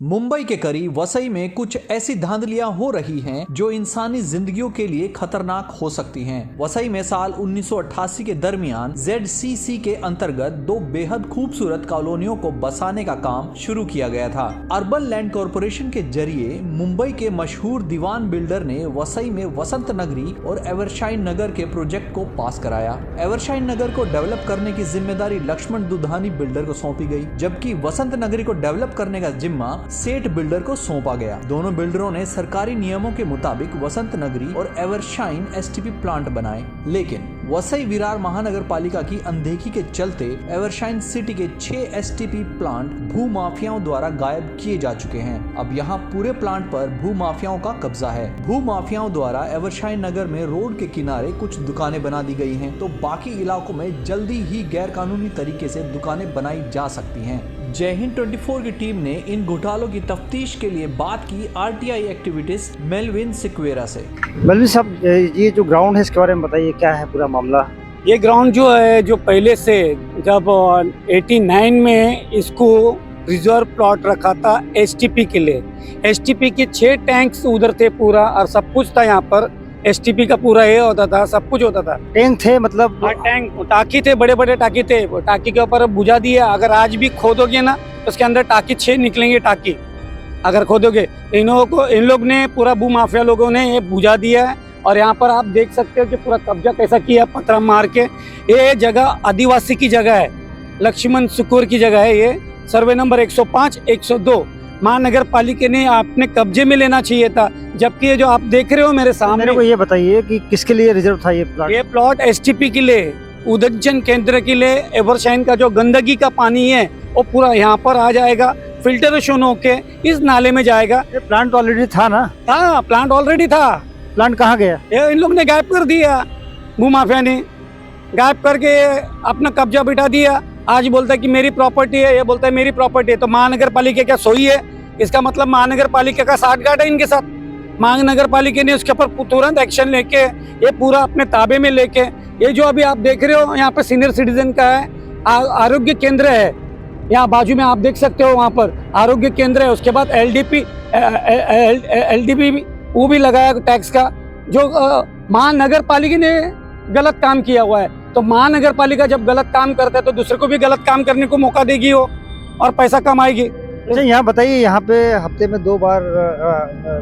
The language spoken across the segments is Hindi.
मुंबई के करीब वसई में कुछ ऐसी धांधलियां हो रही हैं जो इंसानी जिंदगियों के लिए खतरनाक हो सकती हैं। वसई में साल 1988 के दरमियान ZCC के अंतर्गत दो बेहद खूबसूरत कॉलोनियों को बसाने का काम शुरू किया गया था। अर्बन लैंड कॉरपोरेशन के जरिए मुंबई के मशहूर दीवान बिल्डर ने वसई में वसंत नगरी और एवरशाइन नगर के प्रोजेक्ट को पास कराया। एवरशाइन नगर को डेवलप करने की जिम्मेदारी लक्ष्मण दुधानी बिल्डर को सौंपी गई, जबकि वसंत नगरी को डेवलप करने का जिम्मा सेठ बिल्डर को सौंपा गया। दोनों बिल्डरों ने सरकारी नियमों के मुताबिक वसंत नगरी और एवरशाइन STP प्लांट बनाए, लेकिन वसई विरार महानगर पालिका की अनदेखी के चलते एवरशाइन सिटी के 6 STP प्लांट भू माफियाओं द्वारा गायब किए जा चुके हैं। अब यहाँ पूरे प्लांट पर भू माफियाओं का कब्जा है। भू माफियाओं द्वारा एवरशाइन नगर में रोड के किनारे कुछ दुकानें बना दी गई हैं, तो बाकी इलाकों में जल्दी ही गैर कानूनी तरीके से दुकानें बनाई जा सकती हैं। जय हिंद 24 की टीम ने इन घोटालों की तफ्तीश के लिए बात की RTI एक्टिविटीज मेलविन सिक्वेरा से। मेलविन साहब, ये जो ग्राउंड है इसके बारे में बताइए, क्या है पूरा मामला? ये ग्राउंड जो है, जो पहले से जब 89 में इसको रिजर्व प्लॉट रखा था STP के लिए। STP के 6 टैंक्स उधर थे पूरा, और सब कुछ था यहाँ पर। STP का पूरा ये होता था, सब कुछ होता था। टैंक थे मतलब? हाँ, टैंक टाकी थे, बड़े बड़े टाकी थे। वो टाकी के ऊपर बुझा दिया। अगर आज भी खोदोगे ना तो उसके अंदर टाकी 6 निकलेंगे टाकी, अगर खोदोगे। इन लोग ने पूरा भू माफिया लोगों ने ये बुझा दिया है। और यहाँ पर आप देख सकते हो कि पूरा कब्जा कैसा किया, पत्थर मार के। ये जगह आदिवासी की जगह है, लक्ष्मण सुकुर की जगह है। ये सर्वे नंबर 105, 102 महानगर पालिका ने अपने कब्जे में लेना चाहिए था। जबकि ये जो आप देख रहे हो मेरे सामने, मेरे को ये बताइए कि किसके लिए रिजर्व था ये प्लॉट? ये प्लॉट STP के लिए, उदंचन केंद्र के लिए। एवरशाइन का जो गंदगी का पानी है वो पूरा यहाँ पर आ जाएगा, फिल्टरेशन होके इस नाले में जाएगा। ये प्लांट ऑलरेडी था ना? हाँ, प्लांट ऑलरेडी था। प्लांट कहाँ गया? ये इन लोग ने गायब कर दिया, भू माफिया ने गायब करके अपना कब्जा बिठा दिया। आज बोलता है कि मेरी प्रॉपर्टी है, ये बोलता है मेरी प्रॉपर्टी है। तो महानगर पालिका क्या सोई है? इसका मतलब महानगर पालिका का साठगांठ है इनके साथ। महानगर पालिका ने उसके ऊपर तुरंत एक्शन लेके ये पूरा अपने ताबे में लेके, ये जो अभी आप देख रहे हो यहाँ पे सीनियर सिटीजन का है, आरोग्य केंद्र है। यहाँ बाजू में आप देख सकते हो, वहाँ पर आरोग्य केंद्र है। उसके बाद LDP वो भी लगाया टैक्स का, जो महानगर पालिका ने गलत काम किया हुआ है। तो महानगर पालिका जब गलत काम करता है तो दूसरे को भी गलत काम करने को मौका देगी वो, और पैसा कमाएगी। अच्छा, यहाँ बताइए, यहाँ पे हफ्ते में 2 बार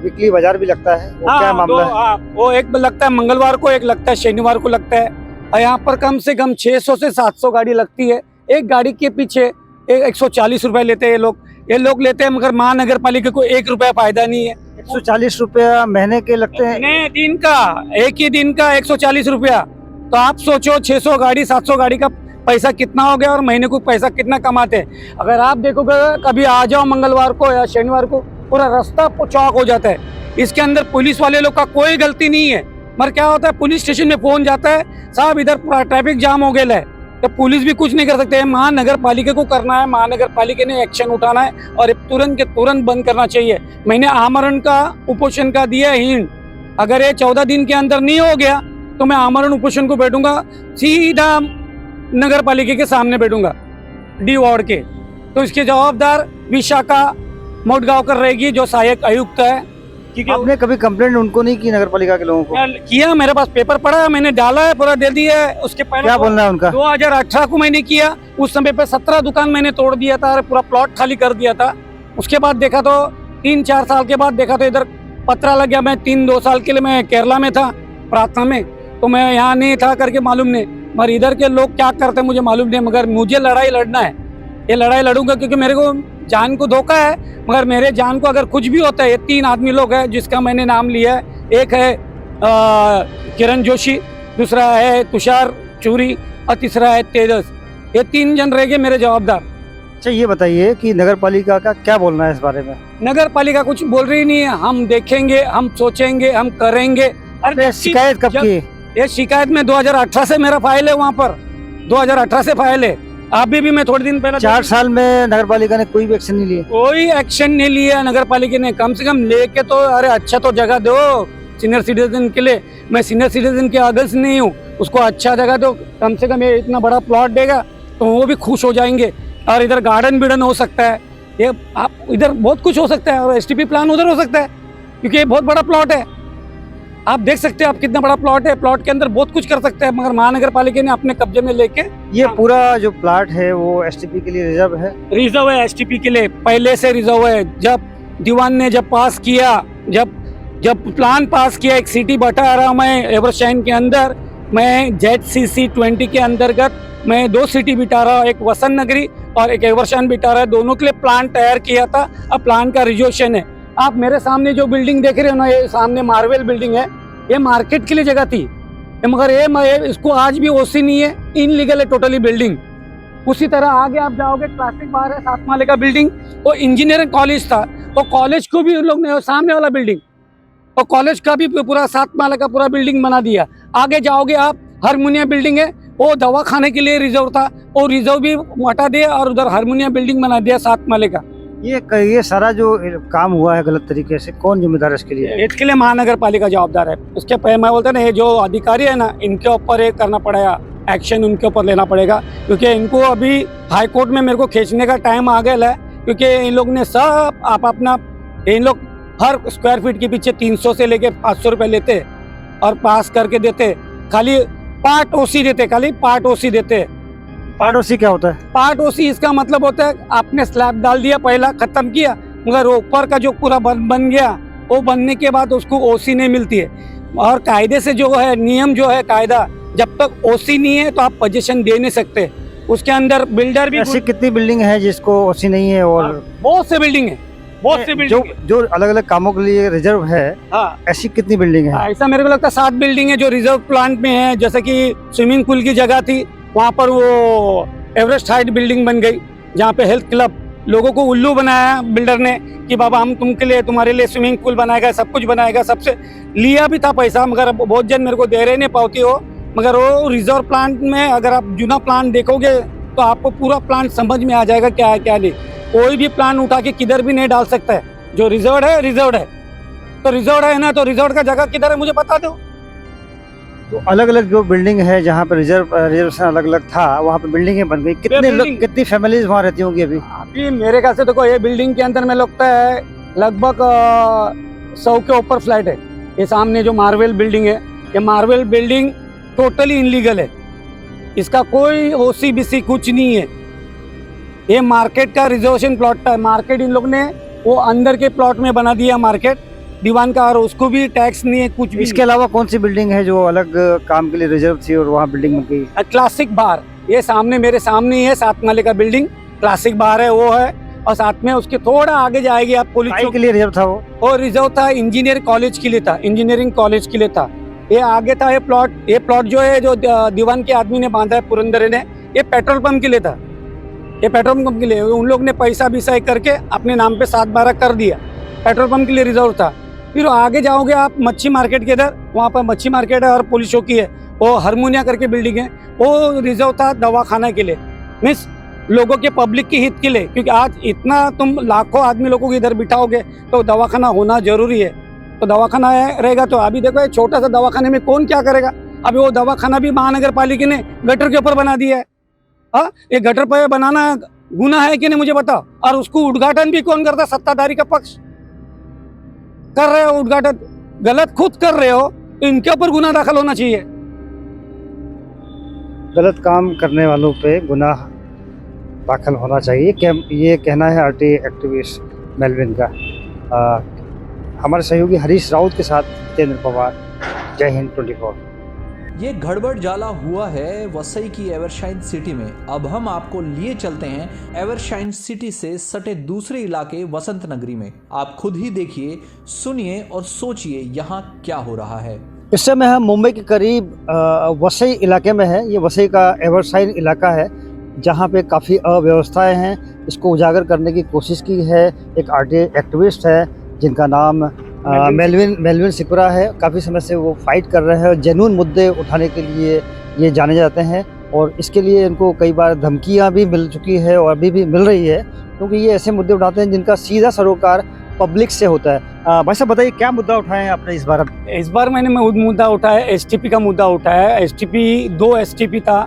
वीकली बाजार भी लगता है, वो क्या मामला है? वो एक लगता है मंगलवार को, एक लगता है शनिवार को लगता है। और यहाँ पर कम से कम 600 से 700 गाड़ी लगती है। एक गाड़ी के पीछे 140 रुपए लेते हैं ये लोग लेते हैं, मगर महानगर पालिका को 1 रुपया फायदा नहीं है। 140 रुपया महीने के लगते हैं? दिन का, एक ही दिन का 140 रुपया। तो आप सोचो 600 गाड़ी 700 गाड़ी का पैसा कितना हो गया, और महीने को पैसा कितना कमाते हैं। अगर आप देखोगे, कभी आ जाओ मंगलवार को या शनिवार को, पूरा रास्ता चौक हो जाता है। इसके अंदर पुलिस वाले लोग का कोई गलती नहीं है, मगर क्या होता है, पुलिस स्टेशन में फोन जाता है, साहब इधर पूरा ट्रैफिक जाम हो गया है, तो पुलिस भी कुछ नहीं कर सकते। महानगर पालिका को करना है, महानगर पालिका ने एक्शन उठाना है, और तुरंत के तुरंत बंद करना चाहिए। मैंने आमरण का उपोषण का दिया है हिंट। अगर ये 14 दिन के अंदर नहीं हो गया तो मैं आमरण उपोषण को बैठूंगा, सीधा नगर पालिका के सामने बैठूंगा, D वार्ड के। तो इसके जवाबदार विशाखा मोटगांवकर रहेगी, जो सहायक आयुक्त है। आपने कभी कंप्लेंट उनको नहीं की नगर पालिका के लोगों को? किया, मेरे पास पेपर पड़ा है, मैंने डाला है, पूरा दे दिया है। उसके पहले क्या बोलना है उनका? 2018 को मैंने किया, उस समय पे 17 दुकान मैंने तोड़ दिया था और पूरा प्लॉट खाली कर दिया था। उसके बाद देखा तो 3-4 साल के बाद देखा तो इधर पत्रा लग गया। मैं 3-2 साल के लिए मैं केरला में था प्रार्थना में, तो मैं यहाँ नहीं था करके मालूम नहीं, मगर इधर के लोग क्या करते हैं मुझे मालूम नहीं। मगर मुझे लड़ाई लड़ना है, ये लड़ाई लड़ूंगा, क्योंकि मेरे को जान को धोखा है। मगर मेरे जान को अगर कुछ भी होता है, ये 3 आदमी लोग हैं जिसका मैंने नाम लिया है। एक है किरण जोशी, दूसरा है तुषार चूरी, और तीसरा है तेजस। ये 3 जन रह गए मेरे जवाबदार। अच्छा, ये बताइए कि नगर पालिका का क्या बोलना है इस बारे में? नगर पालिका कुछ बोल रही नहीं है। हम देखेंगे, हम सोचेंगे, हम करेंगे। अरे शिकायत कब की? ये शिकायत में 2018 से मेरा फाइल है, वहाँ पर 2018 से फाइल है। अभी भी मैं थोड़े दिन पहले 4 साल में नगर पालिका ने कोई भी एक्शन नहीं लिया? कोई एक्शन नहीं लिया नगर पालिका ने। कम से कम लेके तो, अरे अच्छा तो जगह दो सीनियर सिटीजन के लिए। मैं सीनियर सिटीजन के अगेंस्ट नहीं हूँ, उसको अच्छा जगह दो। कम से कम ये इतना बड़ा प्लॉट देगा तो वो भी खुश हो जाएंगे। और इधर गार्डन बिडन हो सकता है, ये आप इधर बहुत कुछ हो सकता है और एसटीपी प्लान उधर हो सकता है, क्योंकि ये बहुत बड़ा प्लॉट है। आप देख सकते हो आप कितना बड़ा प्लॉट है, प्लॉट के अंदर बहुत कुछ कर सकते हैं, मगर महानगर पालिका ने अपने कब्जे में लेके ये पूरा जो प्लाट है वो एसटीपी के लिए रिजर्व है। रिजर्व है, एसटीपी के लिए पहले से रिजर्व है। जब दीवान ने जब पास किया, जब प्लान पास किया, एक सिटी बता रहा मैं एवरशाइन के अंदर, मैं ZCC 20 के अंतर्गत मैं 2 सिटी बिठा रहा हूँ, एक वसंत नगरी और एक एवरशाइन बिठा रहा है, दोनों के लिए प्लान तैयार किया था। अब प्लान का रिजर्वेशन है। आप मेरे सामने जो बिल्डिंग देख रहे हो ना, ये सामने मार्वेल बिल्डिंग है, ये मार्केट के लिए जगह थी, मगर ये इसको आज भी ओसी नहीं है, इनलीगल है टोटली बिल्डिंग। उसी तरह आगे आप जाओगे, क्लासिक बार है 7 माले का बिल्डिंग, वो इंजीनियरिंग कॉलेज था, वो कॉलेज को भी उन लोग ने सामने वाला बिल्डिंग और कॉलेज का भी पूरा 7 माले का पूरा बिल्डिंग बना दिया। आगे जाओगे आप, हारमोनिया बिल्डिंग है, वो दवा खाने के लिए रिजर्व था, वो रिजर्व भी हटा दिया और उधर हारमोनिया बिल्डिंग बना दिया 7 माले का। ये सारा जो काम हुआ है गलत तरीके से, कौन जिम्मेदार है इसके लिए? इसके लिए महानगर पालिका जवाबदार है। उसके मैं बोलता ना, ये जो अधिकारी है ना, इनके ऊपर ये करना पड़ेगा, एक्शन उनके ऊपर लेना पड़ेगा, क्योंकि इनको अभी हाई कोर्ट में मेरे को खींचने का टाइम आ गया है, क्योंकि इन लोग ने सब आप अपना, इन लोग हर स्क्वायर फीट के पीछे 300 से लेके 500 रुपये लेते और पास करके देते, खाली पार्ट ओसी देते, खाली पार्ट ओसी देते। पार्ट ओसी क्या होता है? पार्ट ओसी इसका मतलब होता है आपने स्लैब डाल दिया, पहला खत्म किया, मगर ऊपर का जो पूरा बन गया, वो बनने के बाद उसको ओसी नहीं मिलती है। और कायदे से जो है नियम जो है कायदा, जब तक ओसी नहीं है तो आप पोजीशन दे नहीं सकते। उसके अंदर बिल्डर भी, ऐसी कितनी बिल्डिंग है जिसको ओसी नहीं है? और बहुत से बिल्डिंग है, बहुत से बिल्डिंग जो अलग अलग कामों के लिए रिजर्व है। हाँ, ऐसी कितनी बिल्डिंग है? ऐसा मेरे को लगता है 7 बिल्डिंग है जो रिजर्व प्लांट में है। जैसे कि स्विमिंग पूल की जगह थी, वहाँ पर वो एवरेस्ट हाइट बिल्डिंग बन गई, जहाँ पे हेल्थ क्लब, लोगों को उल्लू बनाया बिल्डर ने कि बाबा हम तुम्हारे लिए स्विमिंग पूल बनाएगा, सब कुछ बनाएगा, सबसे लिया भी था पैसा, मगर बहुत जन मेरे को दे रहे नहीं पावती हो। मगर वो रिजर्व प्लांट में अगर आप जूना प्लान देखोगे तो आपको पूरा प्लान समझ में आ जाएगा क्या है क्या नहीं। कोई भी प्लान उठा के किधर भी नहीं डाल सकता है। जो रिजर्व है रिजर्व है, तो रिजर्व है ना, तो रिजर्व का जगह किधर है मुझे बता दो। तो अलग अलग जो बिल्डिंग है जहाँ पे रिजर्वेशन अलग अलग था, वहाँ पे बिल्डिंगें बन गई। कितनी फैमिलीज वहाँ रहती होंगी अभी? अभी मेरे ख्याल से देखो, ये बिल्डिंग के अंदर में लगता है लगभग 100 के ऊपर फ्लैट है। ये सामने जो मार्वेल बिल्डिंग है, ये मार्वेल बिल्डिंग टोटली इनलीगल है, इसका कोई ओसी बीसी कुछ नहीं है। ये मार्केट का रिजर्वेशन प्लॉट था, मार्केट इन लोग ने वो अंदर के प्लॉट में बना दिया मार्केट दीवान का, और उसको भी टैक्स नहीं है कुछ भी। इसके अलावा कौन सी बिल्डिंग है जो अलग काम के लिए रिजर्व थी और वहाँ बिल्डिंग बन गई? क्लासिक बार, ये सामने मेरे सामने ही है 7 माले का बिल्डिंग, क्लासिक बार है वो है, और साथ में उसके थोड़ा आगे जाएगी आप पुलिस के लिए रिजर्व था वो रिजर्व था, इंजीनियरिंग कॉलेज के लिए था, इंजीनियरिंग कॉलेज के लिए था। ये आगे था ये प्लॉट जो है, जो दीवान के आदमी ने बांधा है पुरंदर ने, ये पेट्रोल पंप के लिए था, ये पेट्रोल पंप के लिए उन लोग ने पैसा बिसाई करके अपने नाम पे 7-12 कर दिया, पेट्रोल पंप के लिए रिजर्व था। फिर आगे जाओगे आप मच्छी मार्केट के इधर, वहाँ पर मच्छी मार्केट है और पुलिस चौकी है, वो हारमोनिया करके बिल्डिंग है, वो रिजर्व था दवाखाना के लिए, मीन्स लोगों के पब्लिक के हित के लिए, क्योंकि आज इतना तुम लाखों आदमी लोगों को इधर बिठाओगे तो दवाखाना होना जरूरी है। तो दवाखाना रहेगा तो अभी देखो छोटा सा दवाखाने में कौन क्या करेगा। अभी वो दवाखाना भी महानगर पालिका ने गटर के ऊपर बना दिया है। हाँ, ये गटर पर बनाना गुनाह है कि नहीं मुझे बताओ। और उसको उद्घाटन भी कौन करता? सत्ताधारी का पक्ष कर रहे हो उद्घाटन, गलत खुद कर रहे हो, तो इनके ऊपर गुनाह दाखिल होना चाहिए। गलत काम करने वालों पे गुनाह दाखिल होना चाहिए, ये कहना है आरटी एक्टिविस्ट मेलविन का। हमारे सहयोगी हरीश राउत के साथ जितेंद्र पवार, जय हिंद 24। ये गड़बड़ जाला हुआ है वसई की एवरशाइन सिटी में। अब हम आपको लिए चलते हैं एवरशाइन सिटी से सटे दूसरे इलाके वसंत नगरी में। आप खुद ही देखिए, सुनिए और सोचिए यहाँ क्या हो रहा है। इस समय हम मुंबई के करीब वसई इलाके में है। ये वसई का एवरशाइन इलाका है जहाँ पे काफ़ी अव्यवस्थाएं हैं। इसको उजागर करने की कोशिश की है एक आरटी एक्टिविस्ट है जिनका नाम मेलविन सिकुरा है। काफ़ी समय से वो फाइट कर रहे हैं और जेन्युइन मुद्दे उठाने के लिए ये जाने जाते हैं, और इसके लिए इनको कई बार धमकियां भी मिल चुकी है और अभी भी मिल रही है, क्योंकि ये ऐसे मुद्दे उठाते हैं जिनका सीधा सरोकार पब्लिक से होता है। भाई साहब बताइए, क्या मुद्दा उठाए हैं आपने इस बार? इस बार मैंने मुद्दा उठाया, एसटीपी का मुद्दा उठाया है। एसटीपी 2 एसटीपी था,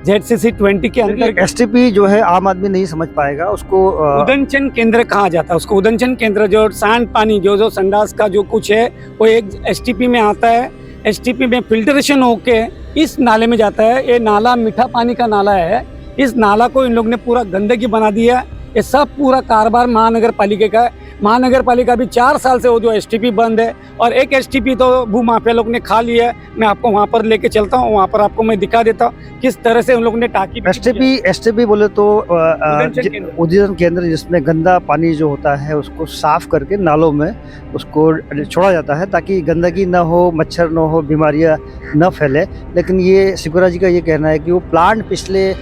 ZCC 20 के अंदर STP जो है आम आदमी नहीं समझ पाएगा उसको। उदनचन केंद्र कहा जाता है उसको। उदनचन केंद्र जो सांड पानी जो संडास का जो कुछ है वो एक STP में आता है। STP में फिल्ट्रेशन होके इस नाले में जाता है। ये नाला मीठा पानी का नाला है। इस नाला को इन लोग ने पूरा गंदगी बना दिया। ये सब पूरा कारोबार महानगर पालिका का है। महानगर पालिका भी 4 साल से वो जो STP बंद है और एक STP तो भू माफिया लोग ने खा लिया है। मैं आपको वहाँ पर लेके चलता हूँ, वहाँ पर आपको मैं दिखा देता हूँ किस तरह से उन लोग ने टाकी STP बोले तो उद्दीपन केंद्र, जिसमें गंदा पानी जो होता है उसको साफ करके नालों में उसको छोड़ा जाता है ताकि गंदगी ना हो, मच्छर ना हो, बीमारियाँ न फैले। लेकिन ये सिकुरा जी का ये कहना है कि वो प्लांट पिछले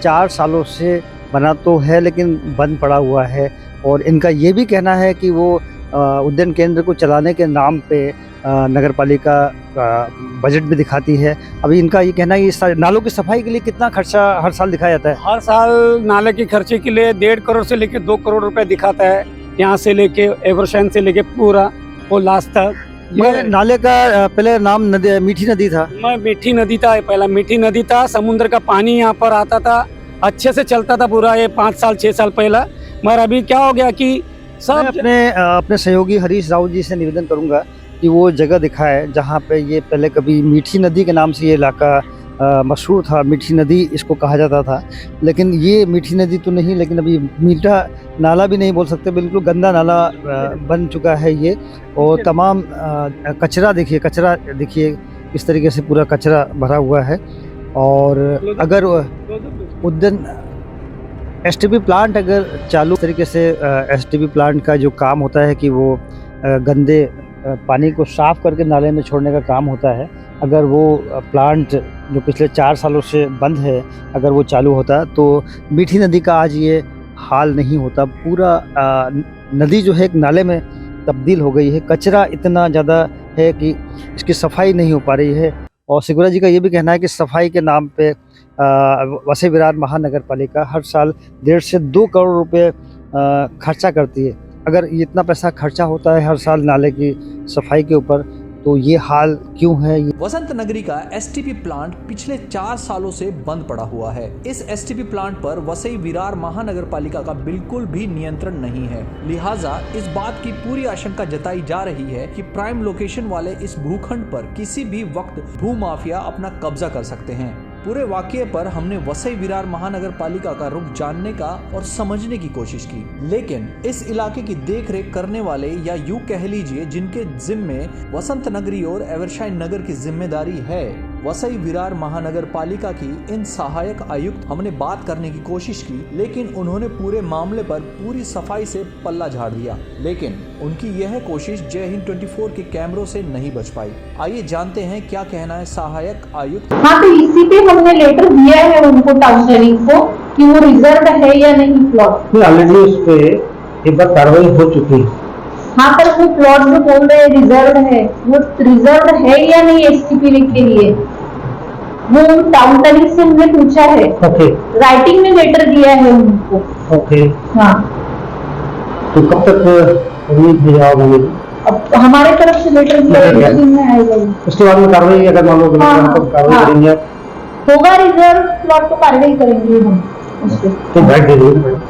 4 सालों से बना तो है लेकिन बंद पड़ा हुआ है। और इनका ये भी कहना है कि वो उद्यान केंद्र को चलाने के नाम पे नगर पालिका बजट भी दिखाती है। अभी इनका ये कहना है कि नालों की सफाई के लिए कितना खर्चा हर साल दिखाया जाता है। हर साल नाले के खर्चे के लिए 1.5 करोड़ से लेके 2 करोड़ रुपए दिखाता है। यहाँ से लेके एवरशाइन से लेके पूरा वो लास्ट तक। नाले का पहले नाम मीठी नदी था। मीठी नदी था पहला, मीठी नदी था। समुद्र का पानी यहाँ पर आता था, अच्छे से चलता था पूरा ये 5 साल 6 साल पहला। मगर अभी क्या हो गया कि सब अपने सहयोगी हरीश राव जी से निवेदन करूंगा कि वो जगह दिखाए जहाँ पे ये पहले कभी मीठी नदी के नाम से ये इलाका मशहूर था। मीठी नदी इसको कहा जाता था, लेकिन ये मीठी नदी तो नहीं, लेकिन अभी मीठा नाला भी नहीं बोल सकते, बिल्कुल गंदा नाला बन चुका है ये। और तमाम कचरा देखिए इस तरीके से पूरा कचरा भरा हुआ है। और अगर उद्यान STP प्लांट अगर चालू तरीके से STP प्लांट का जो काम होता है कि वो गंदे पानी को साफ करके नाले में छोड़ने का काम होता है, अगर वो प्लांट जो पिछले 4 सालों से बंद है अगर वो चालू होता तो मीठी नदी का आज ये हाल नहीं होता। पूरा नदी जो है एक नाले में तब्दील हो गई है। कचरा इतना ज़्यादा है कि इसकी सफाई नहीं हो पा रही है। और सिकुरा जी का ये भी कहना है कि सफाई के नाम पे वसई विरार महानगर पालिका हर साल 1.5 से 2 करोड़ रुपए खर्चा करती है। अगर ये इतना पैसा खर्चा होता है हर साल नाले की सफाई के ऊपर, तो ये हाल क्यों है? वसंत नगरी का STP प्लांट पिछले 4 सालों से बंद पड़ा हुआ है। इस STP प्लांट पर वसई विरार महानगर पालिका का बिल्कुल भी नियंत्रण नहीं है। लिहाजा इस बात की पूरी आशंका जताई जा रही है कि प्राइम लोकेशन वाले इस भूखंड पर किसी भी वक्त भू माफिया अपना कब्जा कर सकते हैं। पूरे वाकये पर हमने वसई विरार महानगर पालिका का रुख जानने का और समझने की कोशिश की, लेकिन इस इलाके की देखरेख करने वाले, या यूं कह लीजिए जिनके जिम्मे वसंत नगरी और एवरशाइन नगर की जिम्मेदारी है, वसई विरार महानगर पालिका की इन सहायक आयुक्त, हमने बात करने की कोशिश की, लेकिन उन्होंने पूरे मामले पर पूरी सफाई से पल्ला झाड़ दिया। लेकिन उनकी यह कोशिश जय हिंद 24 के कैमरों से नहीं बच पाई। आइए जानते हैं क्या कहना है सहायक आयुक्त। हाँ, तो इसी पे हमने लेटर दिया है उनको, टाउन प्लानिंग को, कि वो रिजर्व है या नहीं प्लॉट। ऑलरेडी उस पे एक बार कार्रवाई हो चुकी है। हाँ, पर वो प्लॉट जो बोल रहे हैं रिजर्व है, वो रिजर्व है या नहीं STP के लिए, वो टाउन प्लानिंग से हमने पूछा है। ओके। राइटिंग में लेटर दिया है उनको। ओके। हाँ, तो कब तक उम्मीद भी जाओगे? अब हमारे तरफ से लेटर दिया है, उसके बाद में कार्रवाई अगर मान लो कार्रवाई करेंगे, होगा रिजर्व प्लॉट तो कार्रवाई करेंगे हम उसपे। तो बैठ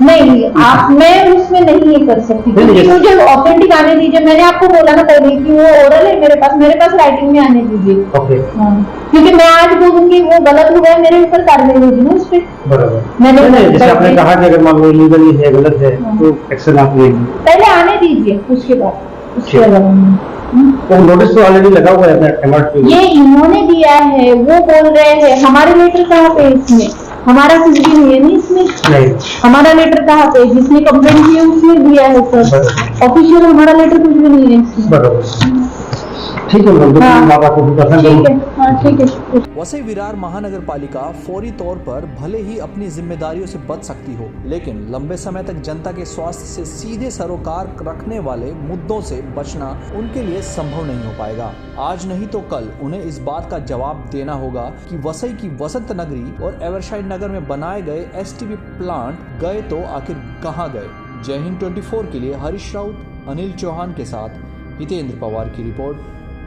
नहीं, आप मैं उसमें नहीं ये कर सकती, क्योंकि मुझे ऑथेंटिक आने दीजिए। मैंने आपको बोला ना पहले कि वो ओरल है मेरे पास राइटिंग में आने दीजिए। ओके। क्योंकि मैं आज बोलूंगी वो गलत हुआ है, मेरे ऊपर कार्रवाई होगी ना उस पर। मैंने जैसे आपने कहा कि अगर मान लो लीगली है, गलत है, तो एक्शन आप लेंगे। पहले आने दीजिए, उसके बाद उसके अलावा तो नोटिस तो ऑलरेडी लगा हुआ है। ये इन्होंने दिया है, वो बोल रहे हैं। हमारे लेटर कहाँ पे इसमें? हमारा कुछ भी नहीं है नहीं इसमें। नहीं, हमारा लेटर कहाँ पे? जिसने कंप्लेंट की है उसने दिया है सर। ऑफिशियल हमारा लेटर कुछ भी नहीं है इसमें। बराबर, ठीक है। ठीक है। वसई विरार महानगर पालिका फौरी तौर पर भले ही अपनी जिम्मेदारियों से बच सकती हो, लेकिन लंबे समय तक जनता के स्वास्थ्य से सीधे सरोकार रखने वाले मुद्दों से बचना उनके लिए संभव नहीं हो पाएगा। आज नहीं तो कल उन्हें इस बात का जवाब देना होगा कि वसई की वसंत नगरी और एवरशाइन नगर में बनाए गए STP प्लांट गए तो आखिर कहां गए। जय हिंद 24 के लिए हरीश राउत, अनिल चौहान के साथ हितेंद्र पवार की रिपोर्ट।